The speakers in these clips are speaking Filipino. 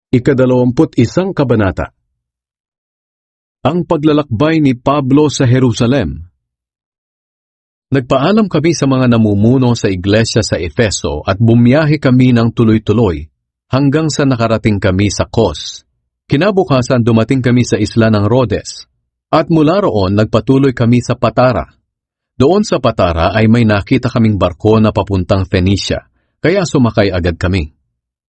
Ika-21 Kabanata. Ang paglalakbay ni Pablo sa Jerusalem. Nagpaalam kami sa mga namumuno sa iglesia sa Efeso at bumiyahe kami ng tuloy-tuloy hanggang sa nakarating kami sa Kos. Kinabukasan dumating kami sa isla ng Rhodes at mula roon nagpatuloy kami sa Patara. Doon sa Patara ay may nakita kaming barko na papuntang Phoenicia, kaya sumakay agad kami.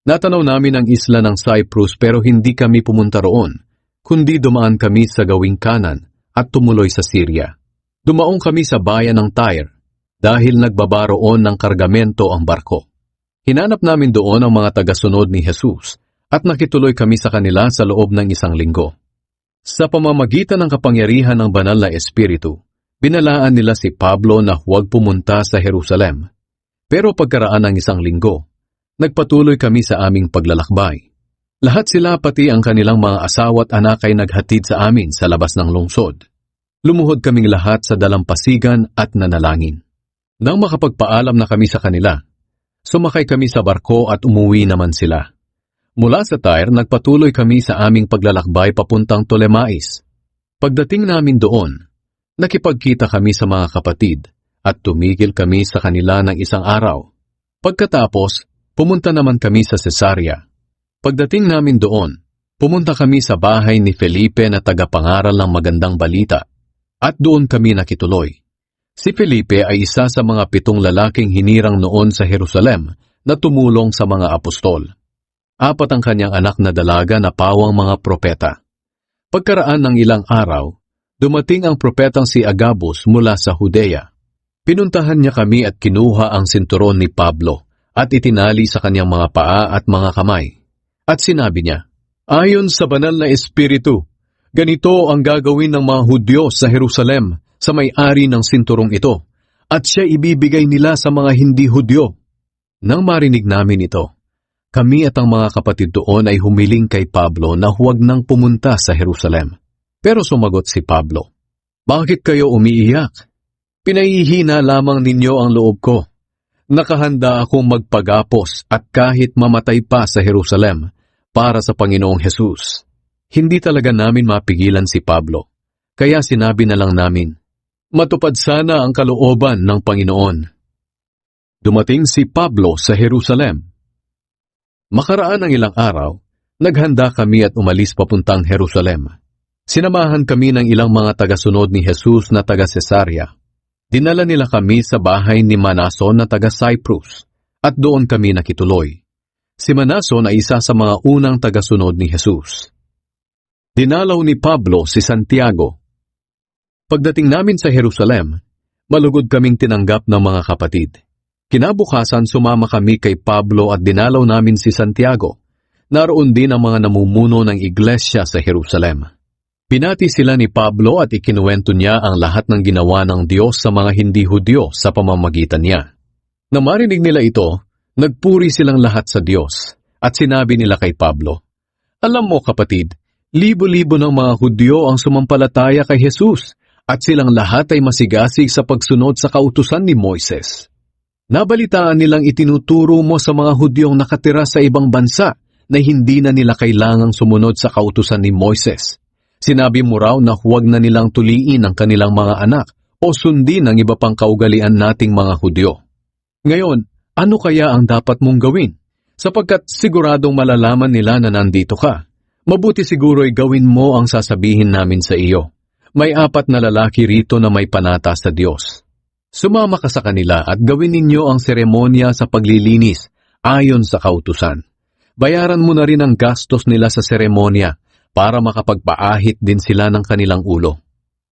Natanaw namin ang isla ng Cyprus pero hindi kami pumunta roon, kundi dumaan kami sa gawing kanan at tumuloy sa Syria. Dumaong kami sa bayan ng Tyre dahil nagbaba roon ng kargamento ang barko. Hinanap namin doon ang mga tagasunod ni Jesus at nakituloy kami sa kanila sa loob ng 1 linggo. Sa pamamagitan ng kapangyarihan ng banal na Espiritu, binalaan nila si Pablo na huwag pumunta sa Jerusalem. Pero pagkaraan ng 1 linggo, nagpatuloy kami sa aming paglalakbay. Lahat sila pati ang kanilang mga asawa at anak ay naghatid sa amin sa labas ng lungsod. Lumuhod kaming lahat sa dalampasigan at nanalangin. Nang makapagpaalam na kami sa kanila, sumakay kami sa barko at umuwi naman sila. Mula sa Tyre, nagpatuloy kami sa aming paglalakbay papuntang Ptolemais. Pagdating namin doon, nakipagkita kami sa mga kapatid at tumigil kami sa kanila ng 1 araw. Pagkatapos, pumunta naman kami sa Cesarea. Pagdating namin doon, pumunta kami sa bahay ni Felipe na tagapangaral ng magandang balita at doon kami nakituloy. Si Felipe ay isa sa mga 7 lalaking hinirang noon sa Jerusalem na tumulong sa mga apostol. 4 ang kanyang anak na dalaga na pawang mga propeta. Pagkaraan ng ilang araw, dumating ang propetang si Agabus mula sa Judea. Pinuntahan niya kami at kinuha ang sinturon ni Pablo at itinali sa kanyang mga paa at mga kamay. At sinabi niya, "Ayon sa banal na Espiritu, ganito ang gagawin ng mga Hudyo sa Jerusalem sa may-ari ng sinturong ito, at siya ibibigay nila sa mga hindi Hudyo." Nang marinig namin ito, kami at ang mga kapatid doon ay humiling kay Pablo na huwag nang pumunta sa Jerusalem. Pero sumagot si Pablo, "Bakit kayo umiiyak? Pinahihina lamang ninyo ang loob ko. Nakahanda akong magpagapos at kahit mamatay pa sa Jerusalem para sa Panginoong Jesus." Hindi talaga namin mapigilan si Pablo, kaya sinabi na lang namin, "Matupad sana ang kalooban ng Panginoon." Dumating si Pablo sa Jerusalem. Makaraan ng ilang araw, naghanda kami at umalis papuntang Jerusalem. Sinamahan kami ng ilang mga tagasunod ni Jesus na taga Cesarea. Dinala nila kami sa bahay ni Manason na taga Cyprus, at doon kami nakituloy. Si Manason ay isa sa mga unang tagasunod ni Jesus. Dinalaw ni Pablo si Santiago. Pagdating namin sa Jerusalem, malugod kaming tinanggap ng mga kapatid. Kinabukasan sumama kami kay Pablo at dinalaw namin si Santiago. Naroon din ang mga namumuno ng iglesia sa Jerusalem. Pinati sila ni Pablo at ikinuwento niya ang lahat ng ginawa ng Diyos sa mga hindi Hudyo sa pamamagitan niya. Nang marinig nila ito, nagpuri silang lahat sa Diyos at sinabi nila kay Pablo, "Alam mo kapatid, libo-libo ng mga Hudyo ang sumampalataya kay Jesus at silang lahat ay masigasig sa pagsunod sa kautusan ni Moises. Nabalitaan nilang itinuturo mo sa mga Hudyong nakatira sa ibang bansa na hindi na nila kailangang sumunod sa kautusan ni Moises. Sinabi mo raw na huwag na nilang tuliin ang kanilang mga anak o sundin ang iba pang kaugalian nating mga Hudyo. Ngayon, ano kaya ang dapat mong gawin? Sapagkat siguradong malalaman nila na nandito ka. Mabuti siguro'y gawin mo ang sasabihin namin sa iyo. May 4 na lalaki rito na may panata sa Diyos. Sumama ka sa kanila at gawin ninyo ang seremonya sa paglilinis ayon sa kautusan. Bayaran mo na rin ang gastos nila sa seremonya para makapagpaahit din sila ng kanilang ulo.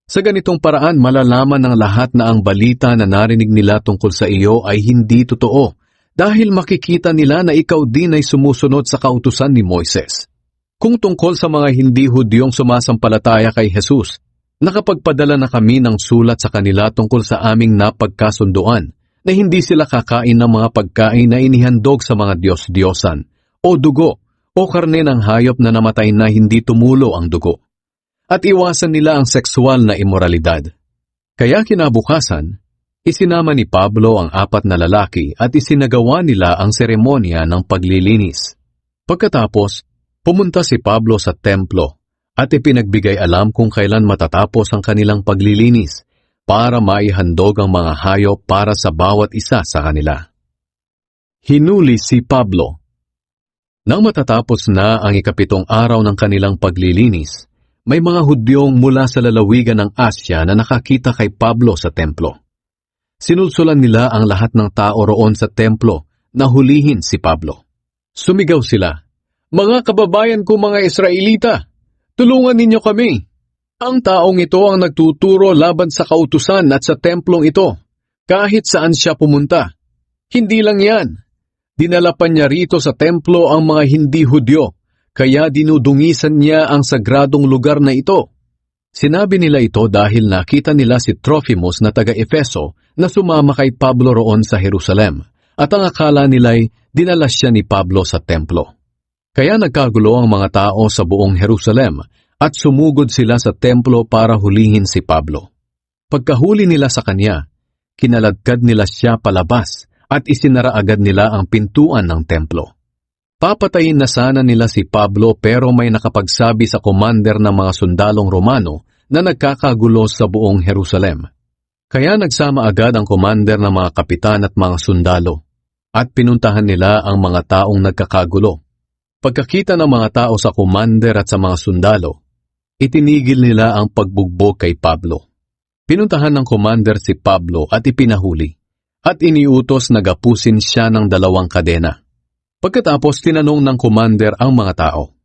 Sa ganitong paraan, malalaman ng lahat na ang balita na narinig nila tungkol sa iyo ay hindi totoo dahil makikita nila na ikaw din ay sumusunod sa kautusan ni Moises. Kung tungkol sa mga hindi Hudyong sumasampalataya kay Jesus, nakapagpadala na kami ng sulat sa kanila tungkol sa aming napagkasunduan na hindi sila kakain ng mga pagkain na inihandog sa mga Diyos-Diyosan o dugo o karne ng hayop na namatay na hindi tumulo ang dugo. At iwasan nila ang sexual na imoralidad. Kaya kinabukasan, isinama ni Pablo ang 4 na lalaki at isinagawa nila ang seremonya ng paglilinis. Pagkatapos, Pumunta si Pablo sa templo at ipinagbigay alam kung kailan matatapos ang kanilang paglilinis para maihandog ang mga hayop para sa bawat isa sa kanila. Hinuli si Pablo. Nang matatapos na ang ikapitong araw ng kanilang paglilinis, may mga Hudyong mula sa lalawigan ng Asya na nakakita kay Pablo sa templo. Sinulsulan nila ang lahat ng tao roon sa templo na hulihin si Pablo. Sumigaw sila, "Mga kababayan ko mga Israelita, tulungan ninyo kami. Ang taong ito ang nagtuturo laban sa kautusan at sa templong ito, kahit saan siya pumunta. Hindi lang yan. Dinala pa niya rito sa templo ang mga hindi Hudyo, kaya dinudungisan niya ang sagradong lugar na ito." Sinabi nila ito dahil nakita nila si Trophimus na taga-Efeso na sumama kay Pablo roon sa Jerusalem, at ang akala nila'y dinala siya ni Pablo sa templo. Kaya nagkagulo ang mga tao sa buong Jerusalem at sumugod sila sa templo para hulihin si Pablo. Pagkahuli nila sa kanya, kinaladkad nila siya palabas at isinara agad nila ang pintuan ng templo. Papatayin na sana nila si Pablo pero may nakapagsabi sa commander ng mga sundalong Romano na nagkakagulo sa buong Jerusalem. Kaya nagsama agad ang commander ng mga kapitan at mga sundalo at pinuntahan nila ang mga taong nagkakagulo. Pagkakita ng mga tao sa commander at sa mga sundalo, itinigil nila ang pagbugbog kay Pablo. Pinuntahan ng commander si Pablo at ipinahuli at iniutos na gapusin siya ng 2 kadena. Pagkatapos tinanong ng commander ang mga tao,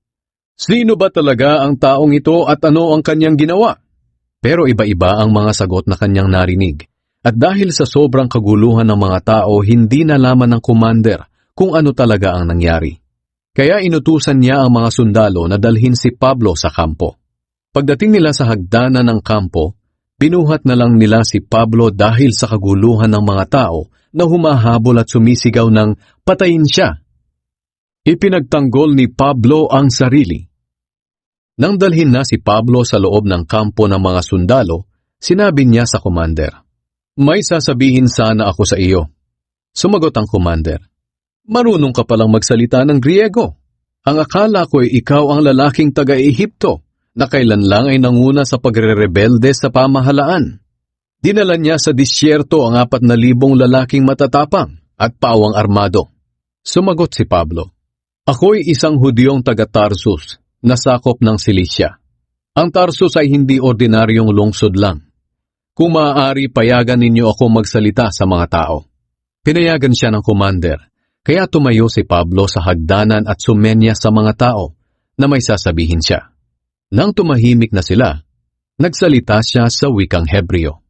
"Sino ba talaga ang taong ito at ano ang kanyang ginawa?" Pero iba-iba ang mga sagot na kanyang narinig. At dahil sa sobrang kaguluhan ng mga tao, hindi nalaman ng commander kung ano talaga ang nangyari. Kaya inutusan niya ang mga sundalo na dalhin si Pablo sa kampo. Pagdating nila sa hagdanan ng kampo, binuhat na lang nila si Pablo dahil sa kaguluhan ng mga tao na humahabol at sumisigaw ng "Patayin siya!" Ipinagtanggol ni Pablo ang sarili. Nang dalhin na si Pablo sa loob ng kampo ng mga sundalo, sinabi niya sa commander, "May sasabihin sana ako sa iyo." Sumagot ang commander, "Marunong ka palang magsalita ng Griego. Ang akala ko ay ikaw ang lalaking taga-Ehipto na kailan lang ay nanguna sa pagre-rebelde sa pamahalaan. Dinala niya sa disyerto ang 4,000 lalaking matatapang at pawang armado." Sumagot si Pablo, "Ako'y isang Hudyong taga-Tarsus na sakop ng Cilicia. Ang Tarsus ay hindi ordinaryong lungsod lang. Kung maaari, payagan ninyo ako magsalita sa mga tao." Pinayagan siya ng commander, kaya tumayo si Pablo sa hagdanan at sumenya sa mga tao na may sasabihin siya. Nang tumahimik na sila, nagsalita siya sa wikang Hebreo.